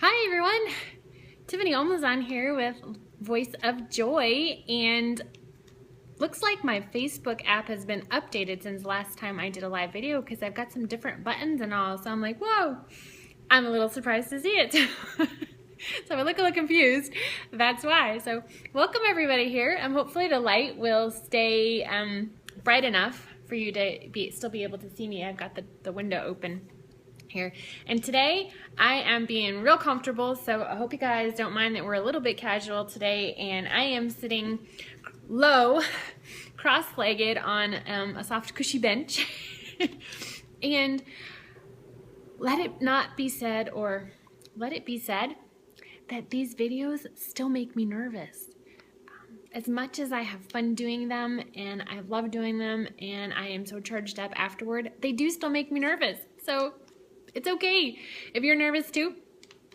Hi everyone, Tiffany Olmazan here with Voice of Joy, and looks like my Facebook app has been updated since last time I did a live video because I've got some different buttons and all, so I'm like, whoa, I'm a little surprised to see it. So if I look a little confused, that's why. So welcome everybody here. Hopefully the light will stay bright enough for you to still be able to see me. I've got the window open here. And today I am being real comfortable, so I hope you guys don't mind that we're a little bit casual today, and I am sitting low, cross-legged on a soft cushy bench. And let it not be said, or let it be said, that these videos still make me nervous. As much as I have fun doing them and I love doing them and I am so charged up afterward, they do still make me nervous. So it's okay if you're nervous too.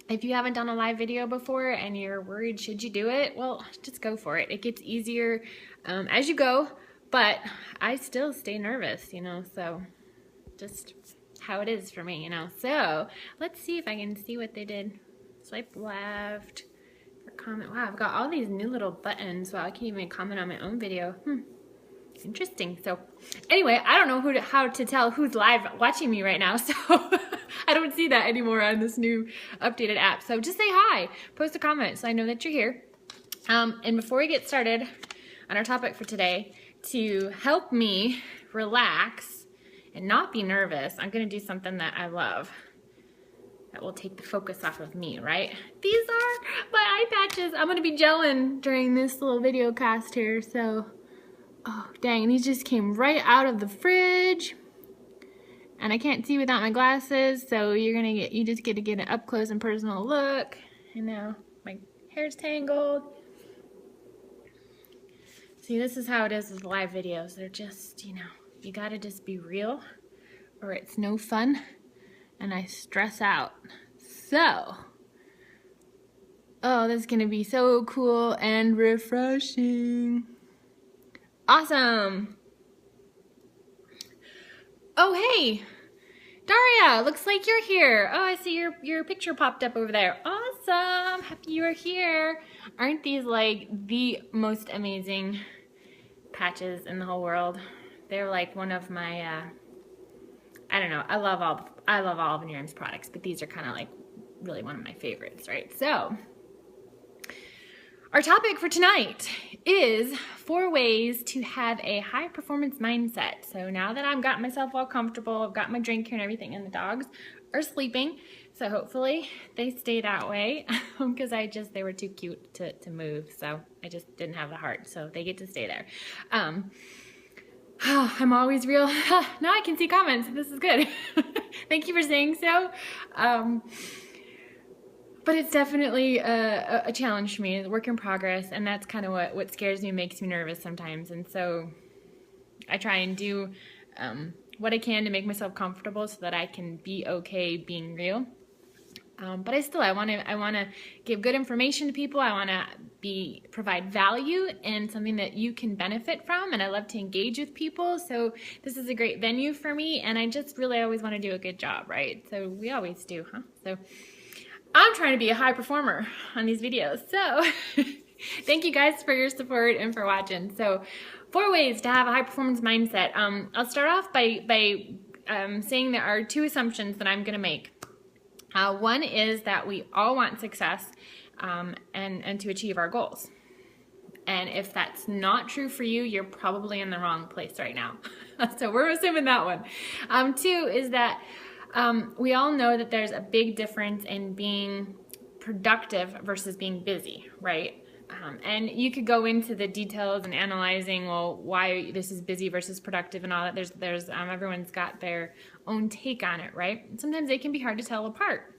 If you haven't done a live video before and you're worried, should you do it? Well, just go for it. It gets easier as you go, but I still stay nervous, so just how it is for me, So let's see if I can see what they did. Swipe left for comment. Wow, I've got all these new little buttons. Wow, I can't even comment on my own video. Interesting. So anyway, I don't know how to tell who's live watching me right now, so I don't see that anymore on this new updated app. So just say hi, post a comment so I know that you're here. And before we get started on our topic for today, to help me relax and not be nervous, I'm going to do something that I love that will take the focus off of me, right? These are my eye patches. I'm going to be gelling during this little video cast here, so oh, dang, these just came right out of the fridge. And I can't see without my glasses, so you just get to get an up close and personal look. And now my hair's tangled. See, this is how it is with live videos. They're just, you gotta just be real or it's no fun and I stress out. So, oh, this is gonna be so cool and refreshing. Awesome. Oh, hey, Daria, looks like you're here. Oh, I see your picture popped up over there. Awesome, happy you are here. Aren't these like the most amazing patches in the whole world? They're like one of my, I don't know, I love all of Miriam's products, but these are kind of like really one of my favorites, right? So, our topic for tonight is 4 ways to have a high performance mindset. So now that I've got myself all comfortable, I've got my drink here and everything, and the dogs are sleeping. So hopefully they stay that way because they were too cute to move. So I just didn't have the heart. So they get to stay there. I'm always real. Now I can see comments. This is good. Thank you for saying so. But it's definitely a challenge for me, a work in progress, and that's kind of what scares me, makes me nervous sometimes. And so I try and do what I can to make myself comfortable so that I can be okay being real. But I want to give good information to people. I want to provide value and something that you can benefit from, and I love to engage with people. So this is a great venue for me, and I just really always want to do a good job, right? So we always do, huh? So I'm trying to be a high performer on these videos. So thank you guys for your support and for watching. So 4 ways to have a high performance mindset. I'll start off by saying there are 2 assumptions that I'm going to make. One is that we all want success and to achieve our goals. And if that's not true for you, you're probably in the wrong place right now. So we're assuming that one. 2 is that we all know that there's a big difference in being productive versus being busy, right? And you could go into the details and analyzing, well, why this is busy versus productive and all that. There's everyone's got their own take on it, right? And sometimes they can be hard to tell apart.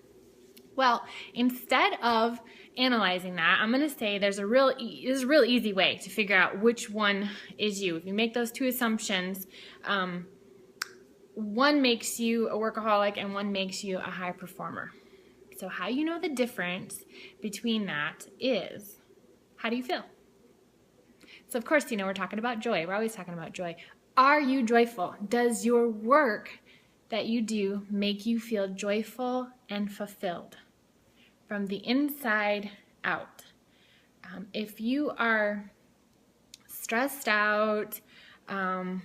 Well, instead of analyzing that, I'm going to say there's a real easy way to figure out which one is you. If you make those 2 assumptions, one makes you a workaholic and one makes you a high performer. So how you know the difference between that is, how do you feel? So of course, we're talking about joy. We're always talking about joy. Are you joyful? Does your work that you do make you feel joyful and fulfilled? from the inside out. If you are stressed out and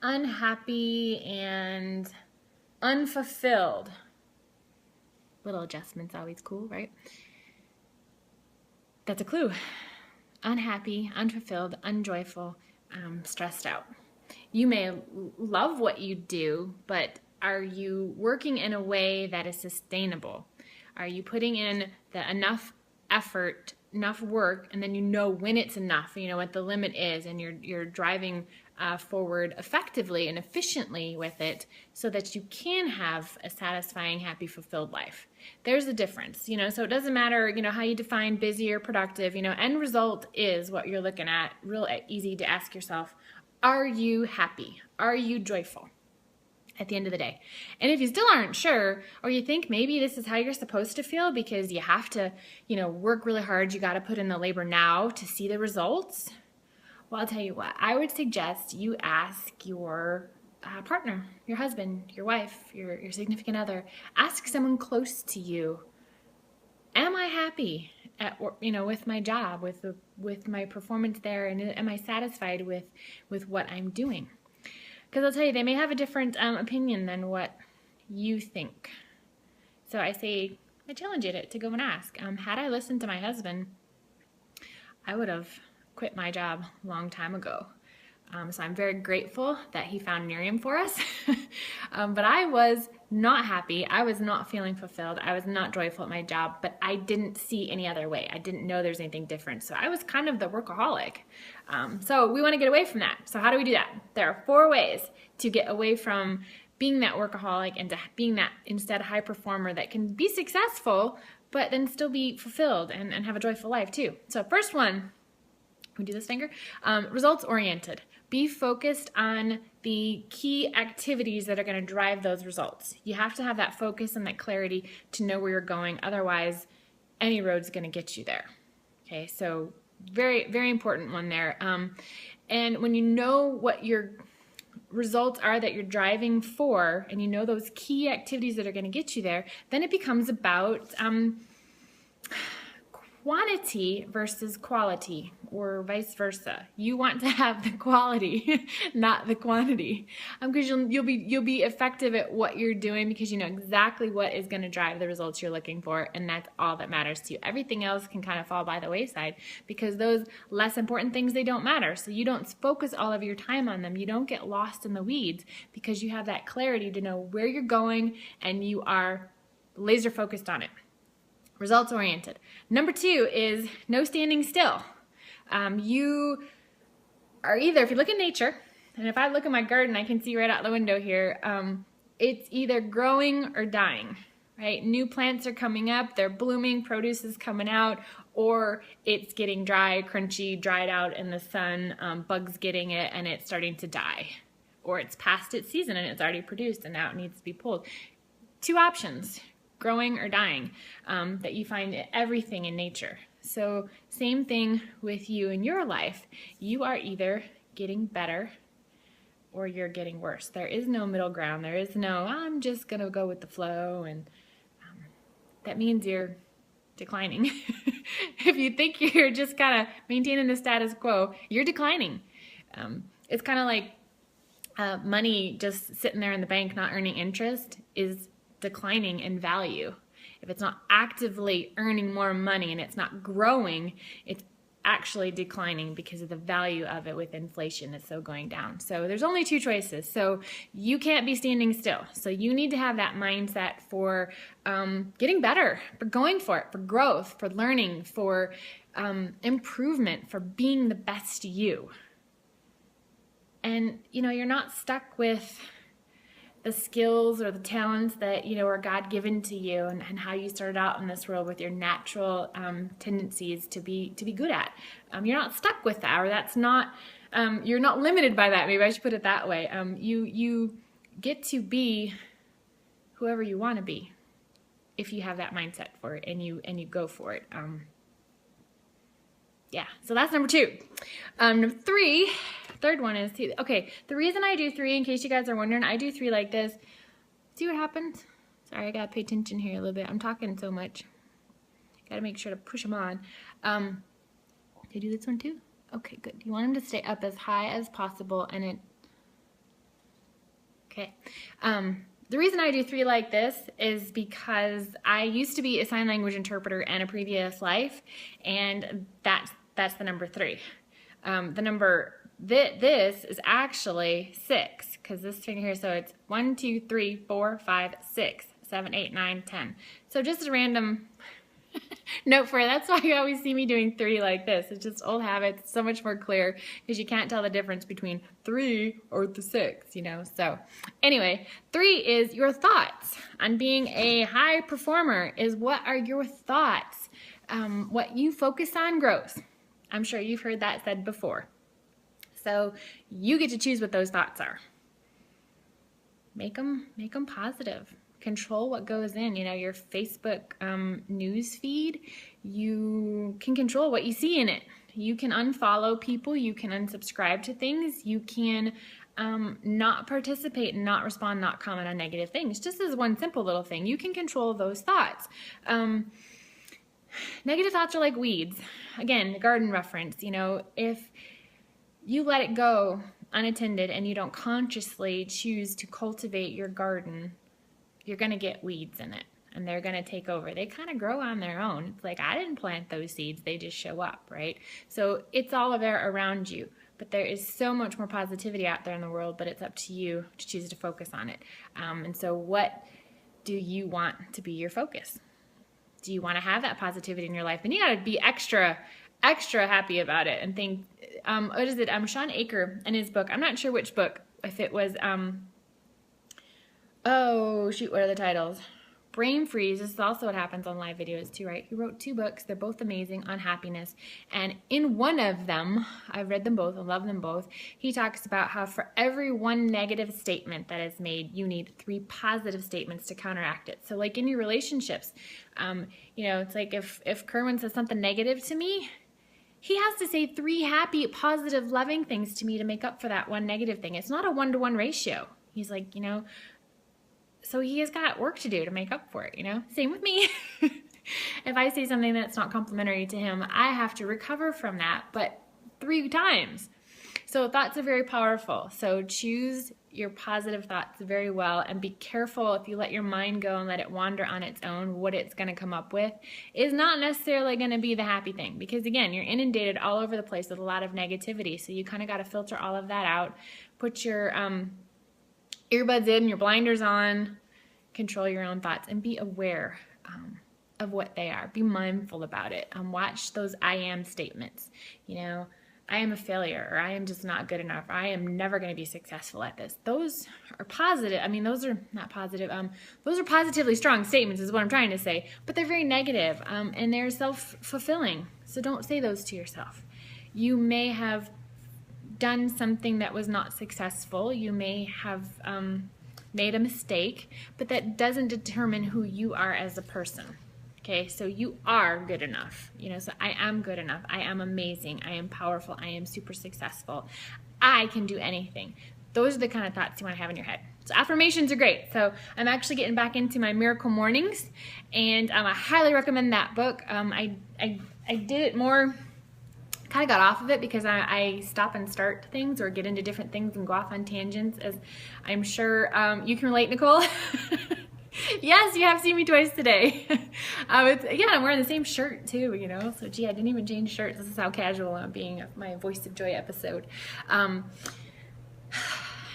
unhappy and unfulfilled, little adjustments always cool, right? That's a clue. Unhappy, unfulfilled, unjoyful, stressed out. You may love what you do, but are you working in a way that is sustainable? Are you putting in enough effort, enough work, and then you know when it's enough, you know what the limit is, and you're driving forward effectively and efficiently with it so that you can have a satisfying, happy, fulfilled life. There's a difference, you know, so it doesn't matter, you know, how you define busy or productive, you know, end result is what you're looking at. Real easy to ask yourself, are you happy? Are you joyful at the end of the day? And if you still aren't sure, or you think maybe this is how you're supposed to feel because you have to, you know, work really hard, you got to put in the labor now to see the results, well, I'll tell you what, I would suggest you ask your partner, your husband, your wife, your significant other, ask someone close to you, am I happy at, you know, with my job, with my performance there, and am I satisfied with what I'm doing? Because I'll tell you, they may have a different opinion than what you think. So I challenge you to go and ask. Had I listened to my husband, I would have quit my job a long time ago. So I'm very grateful that he found Miriam for us. But I was not happy. I was not feeling fulfilled. I was not joyful at my job, but I didn't see any other way. I didn't know there's anything different. So I was kind of the workaholic. So we want to get away from that. So how do we do that? There are 4 ways to get away from being that workaholic and to being that instead high performer that can be successful, but then still be fulfilled and have a joyful life too. So first one, we do this finger, results oriented. Be focused on the key activities that are going to drive those results. You have to have that focus and that clarity to know where you're going. Otherwise, any road's going to get you there. Okay, so very, very important one there. And when you know what your results are that you're driving for, and you know those key activities that are going to get you there, then it becomes about quantity versus quality, or vice versa. You want to have the quality, not the quantity, because you'll be effective at what you're doing because you know exactly what is going to drive the results you're looking for, and that's all that matters to you. Everything else can kind of fall by the wayside because those less important things, they don't matter. So you don't focus all of your time on them. You don't get lost in the weeds because you have that clarity to know where you're going and you are laser focused on it. Results oriented. Number 2 is no standing still. You are either, if you look at nature, and if I look at my garden, I can see right out the window here, it's either growing or dying, right? New plants are coming up, they're blooming, produce is coming out, or it's getting dry, crunchy, dried out in the sun, bugs getting it, and it's starting to die. Or it's past its season and it's already produced and now it needs to be pulled. 2 options. Growing or dying, that you find everything in nature. So same thing with you in your life. You are either getting better or you're getting worse. There is no middle ground. There is no, I'm just going to go with the flow, and that means you're declining. If you think you're just kind of maintaining the status quo, you're declining. It's kind of like money just sitting there in the bank not earning interest is declining in value. If it's not actively earning more money and it's not growing, it's actually declining because of the value of it with inflation. It's so going down. So there's only 2 choices. So you can't be standing still. So you need to have that mindset for getting better, for going for it, for growth, for learning, for improvement, for being the best you. And you know, you're not stuck with the skills or the talents that, you know, are God-given to you and how you started out in this world with your natural tendencies to be good at. You're not stuck with that, or that's not, you're not limited by that. Maybe I should put it that way. You get to be whoever you want to be if you have that mindset for it and you go for it. Yeah, so that's number 2. Number 3, third one is, okay, the reason I do 3, in case you guys are wondering, I do 3 like this. See what happens? Sorry, I gotta pay attention here a little bit. I'm talking so much. Gotta make sure to push them on. Did you do this one too? Okay, good. You want them to stay up as high as possible, and it. Okay. The reason I do 3 like this is because I used to be a sign language interpreter in a previous life, and that's the number 3. The number this is actually 6, because this finger here, so it's 1, 2, 3, 4, 5, 6, 7, 8, 9, 10. So just a random note for you. That's why you always see me doing 3 like this. It's just old habits. It's so much more clear because you can't tell the difference between 3 or the 6, you know. So anyway, 3 is your thoughts. On being a high performer is what are your thoughts. What you focus on grows. I'm sure you've heard that said before. So you get to choose what those thoughts are. Make them positive. Control what goes in, you know, your Facebook news feed. You can control what you see in it. You can unfollow people. You can unsubscribe to things. You can not participate, not respond, not comment on negative things. Just as one simple little thing, you can control those thoughts. Negative thoughts are like weeds. Again, the garden reference, you know, if you let it go unattended and you don't consciously choose to cultivate your garden, you're going to get weeds in it, and they're going to take over. They kind of grow on their own. It's like, I didn't plant those seeds. They just show up, right? So it's all there around you, but there is so much more positivity out there in the world, but it's up to you to choose to focus on it. And so what do you want to be your focus? Do you want to have that positivity in your life? And you got to be extra happy about it and think, what is it? Sean Aker in his book, I'm not sure which book, if it was, oh, shoot, what are the titles? Brain Freeze. This is also what happens on live videos too, right? He wrote 2 books. They're both amazing on happiness. And in one of them, I've read them both, I love them both, he talks about how for every 1 negative statement that is made, you need 3 positive statements to counteract it. So like in your relationships, you know, it's like if Kerwin says something negative to me, he has to say 3 happy, positive, loving things to me to make up for that 1 negative thing. It's not a 1-to-1 ratio. He's like, you know, so he has got work to do to make up for it, you know? Same with me. If I say something that's not complimentary to him, I have to recover from that, but 3 times. So thoughts are very powerful. So choose your positive thoughts very well and be careful if you let your mind go and let it wander on its own. What it's going to come up with is not necessarily going to be the happy thing, because again, you're inundated all over the place with a lot of negativity. So you kind of got to filter all of that out. Put your earbuds in, your blinders on, control your own thoughts, and be aware of what they are. Be mindful about it. Watch those I am statements. You know, I am a failure, or I am just not good enough, or I am never going to be successful at this. Those are positive. I mean, those are not positive. Those are positively strong statements is what I'm trying to say, but they're very negative, and they're self-fulfilling. So don't say those to yourself. You may have done something that was not successful. You may have made a mistake, but that doesn't determine who you are as a person. Okay, so you are good enough. You know, so I am good enough. I am amazing. I am powerful. I am super successful. I can do anything. Those are the kind of thoughts you want to have in your head. So affirmations are great. So I'm actually getting back into my Miracle Mornings, and I highly recommend that book. I did it more, kind of got off of it because I stop and start things or get into different things and go off on tangents, as I'm sure you can relate, Nicole. Yes, you have seen me twice today. Yeah, I'm wearing the same shirt too, you know. So gee, I didn't even change shirts. This is how casual I'm being of my Voice of Joy episode. And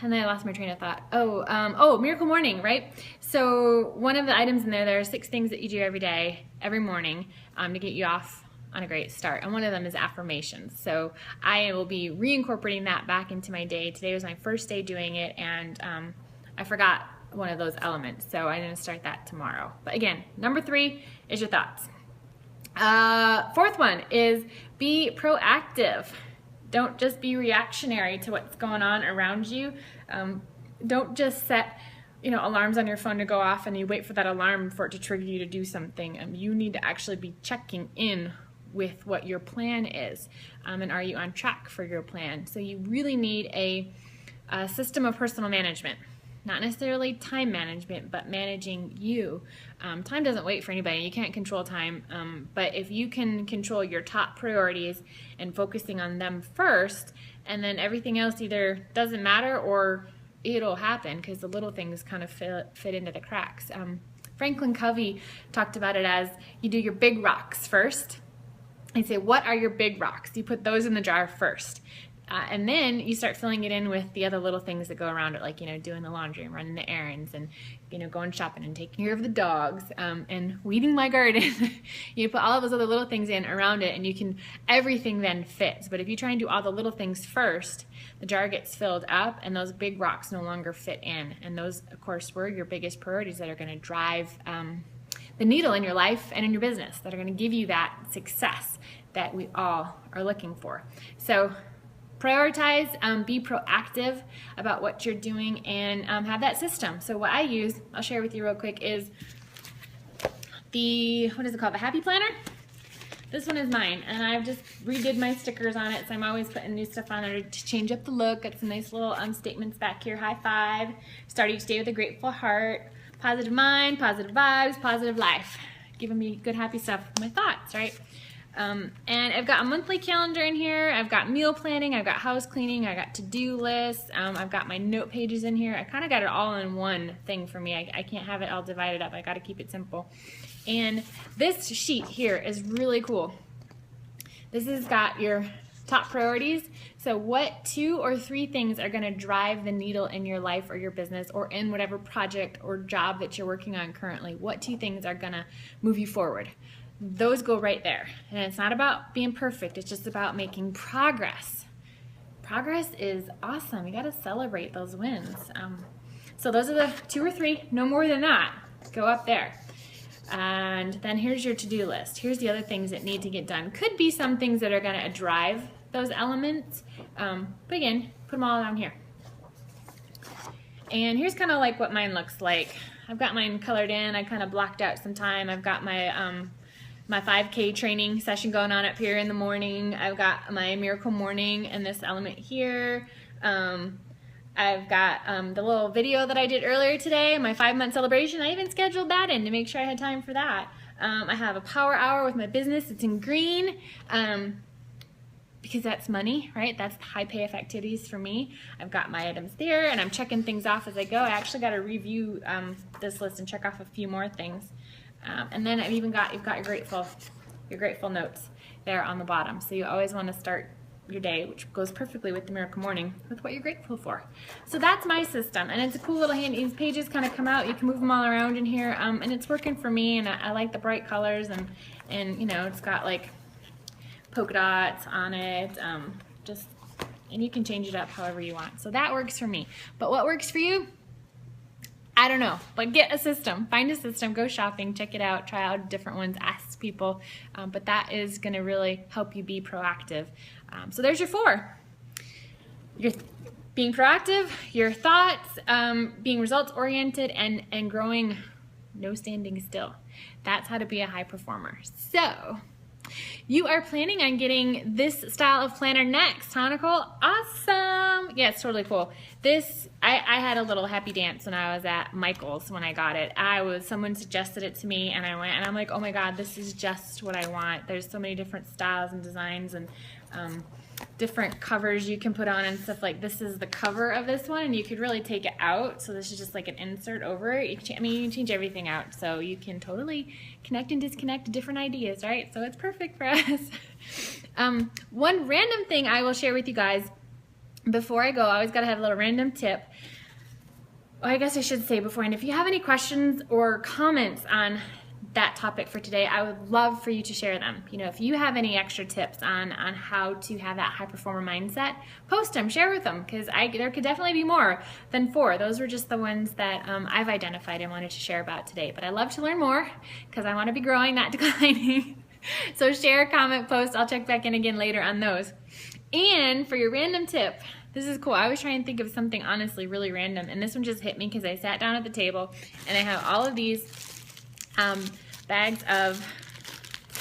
then I lost my train of thought. Oh, Miracle Morning, right? So one of the items in there are 6 things that you do every day, every morning, to get you off on a great start. And one of them is affirmations. So I will be reincorporating that back into my day. Today was my first day doing it, and I forgot one of those elements. So I'm going to start that tomorrow. But again, number 3 is your thoughts. 4th one is be proactive. Don't just be reactionary to what's going on around you. Don't just set, you know, alarms on your phone to go off and you wait for that alarm for it to trigger you to do something. You need to actually be checking in with what your plan is, and are you on track for your plan? So you really need a system of personal management. not necessarily time management, but managing you. Time doesn't wait for anybody. You can't control time, but if you can control your top priorities and focusing on them first, and then everything else either doesn't matter or it'll happen, because the little things kind of fit into the cracks. Franklin Covey talked about it as you do your big rocks first. I say, what are your big rocks? You put those in the jar first. And then you start filling it in with the other little things that go around it, like, you know, doing the laundry and running the errands and, you know, going shopping and taking care of the dogs, and weeding my garden. You put all of those other little things in around it, and you can, everything then fits. But if you try and do all the little things first, the jar gets filled up and those big rocks no longer fit in. And those, of course, were your biggest priorities that are going to drive the needle in your life and in your business, that are going to give you that success that we all are looking for. So prioritize, be proactive about what you're doing, and have that system. So what I use, I'll share with you real quick, is the, what is it called? The Happy Planner. This one is mine, and I've just redid my stickers on it, so I'm always putting new stuff on there to change up the look. Got some nice little statements back here. High five. Start each day with a grateful heart. Positive mind, positive vibes, positive life. Giving me good, happy stuff, my thoughts, right? And I've got a monthly calendar in here. I've got meal planning. I've got house cleaning. I got to-do lists. I've got my note pages in here. I kind of got it all in one thing for me. I can't have it all divided up. I got to keep it simple. And this sheet here is really cool. This has got your top priorities. So what 2 or 3 things are going to drive the needle in your life or your business or in whatever project or job that you're working on currently? What 2 things are going to move you forward? Those go right there. And it's not about being perfect. It's just about making progress. Progress is awesome. You got to celebrate those wins. So those are the 2 or 3, no more than that. Go up there. And then here's your to-do list. Here's the other things that need to get done. Could be some things that are going to drive those elements. But again, put them all down here. And here's kind of like what mine looks like. I've got mine colored in. I kind of blocked out some time. I've got my my 5K training session going on up here in the morning. I've got my miracle morning and this element here. I've got the little video that I did earlier today, my 5-month celebration. I even scheduled that in to make sure I had time for that. I have a power hour with my business. It's in green because that's money, right? That's high payoff activities for me. I've got my items there, and I'm checking things off as I go. I actually got to review this list and check off a few more things. And then I've even got, you've got your grateful notes there on the bottom. So you always want to start your day, which goes perfectly with the miracle morning, with what you're grateful for. So that's my system, and it's a cool little handy. These pages kind of come out. You can move them all around in here, and it's working for me. And I like the bright colors, and you know, it's got like polka dots on it. And you can change it up however you want. So that works for me. But what works for you? I don't know, but get a system, find a system, go shopping, check it out, try out different ones, ask people, but that is going to really help you be proactive. So there's your 4. You're being proactive, your thoughts, being results oriented, and growing, no standing still. That's how to be a high performer. So you are planning on getting this style of planner next, huh, Nicole? Awesome. Yeah, it's totally cool. This, I had a little happy dance when I was at Michael's when I got it. Someone suggested it to me, and I went, and I'm like, oh my God, this is just what I want. There's so many different styles and designs and different covers you can put on and stuff. Like, this is the cover of this one, and you could really take it out. So this is just like an insert over it. You can change everything out, so you can totally connect and disconnect different ideas, right? So it's perfect for us. One random thing I will share with you guys before I go. I always got to have a little random tip. Well, I guess I should say beforehand, if you have any questions or comments on that topic for today, I would love for you to share them. You know, if you have any extra tips on how to have that high performer mindset, post them, share with them, because there could definitely be more than 4. Those were just the ones that I've identified and wanted to share about today. But I love to learn more because I want to be growing, not declining. So share, comment, post. I'll check back in again later on those. And for your random tip, this is cool. I was trying to think of something honestly really random, and this one just hit me because I sat down at the table and I have all of these bags of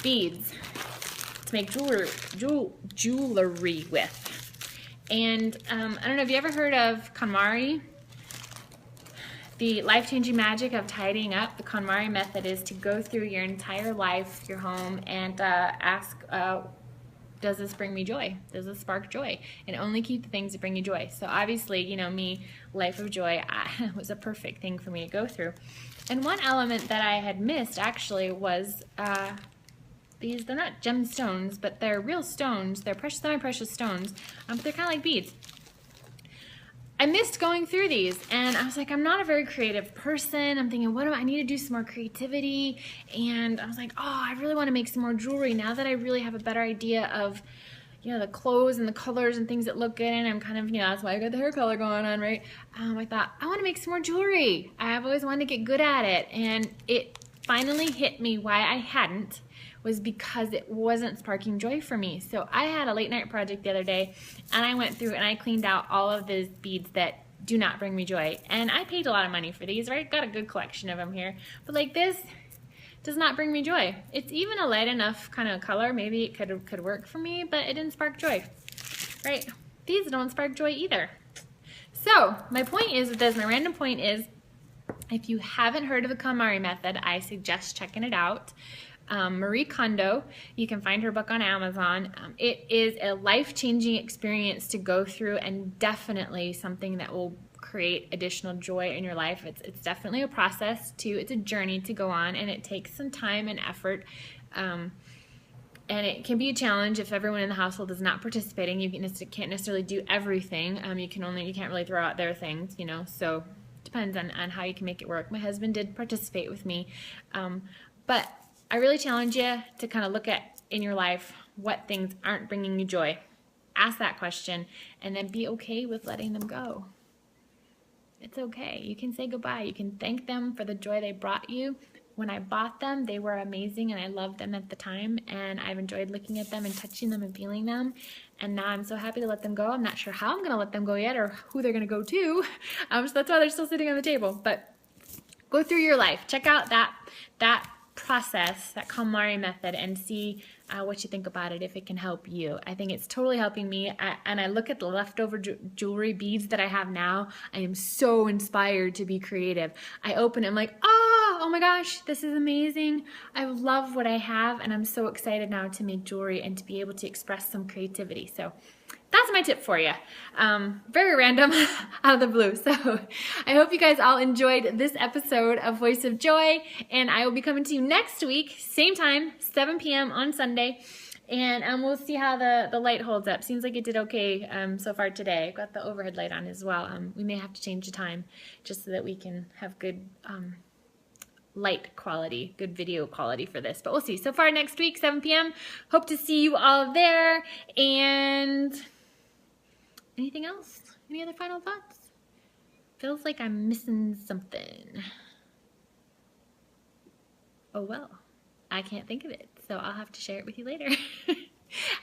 beads to make jewelry with. And I don't know, have you ever heard of KonMari? The life-changing magic of tidying up, the KonMari method, is to go through your entire life, your home, and ask, does this bring me joy? Does this spark joy? And only keep the things that bring you joy. So obviously, you know, me, Life of Joy was a perfect thing for me to go through. And one element that I had missed actually was these. They're not gemstones, but they're real stones. They're precious, semi-precious stones, but they're kind of like beads. I missed going through these, and I was like, I'm not a very creative person. I'm thinking, I need to do some more creativity. And I was like, oh, I really want to make some more jewelry now that I really have a better idea of, you know, the clothes and the colors and things that look good. And I'm kind of, you know, that's why I got the hair color going on, right? I thought, I want to make some more jewelry. I've always wanted to get good at it. And it finally hit me why I hadn't, was because it wasn't sparking joy for me. So I had a late night project the other day, and I went through and I cleaned out all of those beads that do not bring me joy. And I paid a lot of money for these, right? Got a good collection of them here. But like this does not bring me joy. It's even a light enough kind of color. Maybe it could work for me, but it didn't spark joy, right? These don't spark joy either. So my point is with this, my random point is, if you haven't heard of the KonMari method, I suggest checking it out. Marie Kondo, you can find her book on Amazon. It is a life-changing experience to go through, and definitely something that will create additional joy in your life. It's definitely a process it's a journey to go on, and it takes some time and effort. And it can be a challenge if everyone in the household is not participating. You can't necessarily do everything. You can't really throw out their things, you know, so it depends on how you can make it work. My husband did participate with me, but I really challenge you to kind of look at in your life what things aren't bringing you joy. Ask that question, and then be okay with letting them go. It's okay. You can say goodbye. You can thank them for the joy they brought you. When I bought them, they were amazing, and I loved them at the time, and I've enjoyed looking at them and touching them and feeling them, and now I'm so happy to let them go. I'm not sure how I'm going to let them go yet, or who they're going to go to, so that's why they're still sitting on the table. But go through your life. Check out that process, that KonMari method, and see what you think about it, if it can help you. I think it's totally helping me, and I look at the leftover jewelry beads that I have now. I am so inspired to be creative. I open it, I'm like, oh my gosh, this is amazing. I love what I have, and I'm so excited now to make jewelry and to be able to express some creativity. So that's my tip for you. Very random, out of the blue. So I hope you guys all enjoyed this episode of Voice of Joy, and I will be coming to you next week, same time, 7 p.m. on Sunday, and we'll see how the light holds up. Seems like it did okay so far today. I've got the overhead light on as well. We may have to change the time just so that we can have good light quality, good video quality for this, but we'll see. So far next week, 7 p.m. Hope to see you all there. And anything else? Any other final thoughts? Feels like I'm missing something. Oh well, I can't think of it, so I'll have to share it with you later.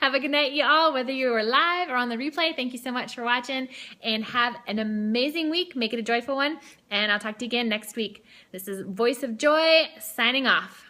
Have a good night, you all, whether you were live or on the replay. Thank you so much for watching, and have an amazing week. Make it a joyful one, and I'll talk to you again next week. This is Voice of Joy signing off.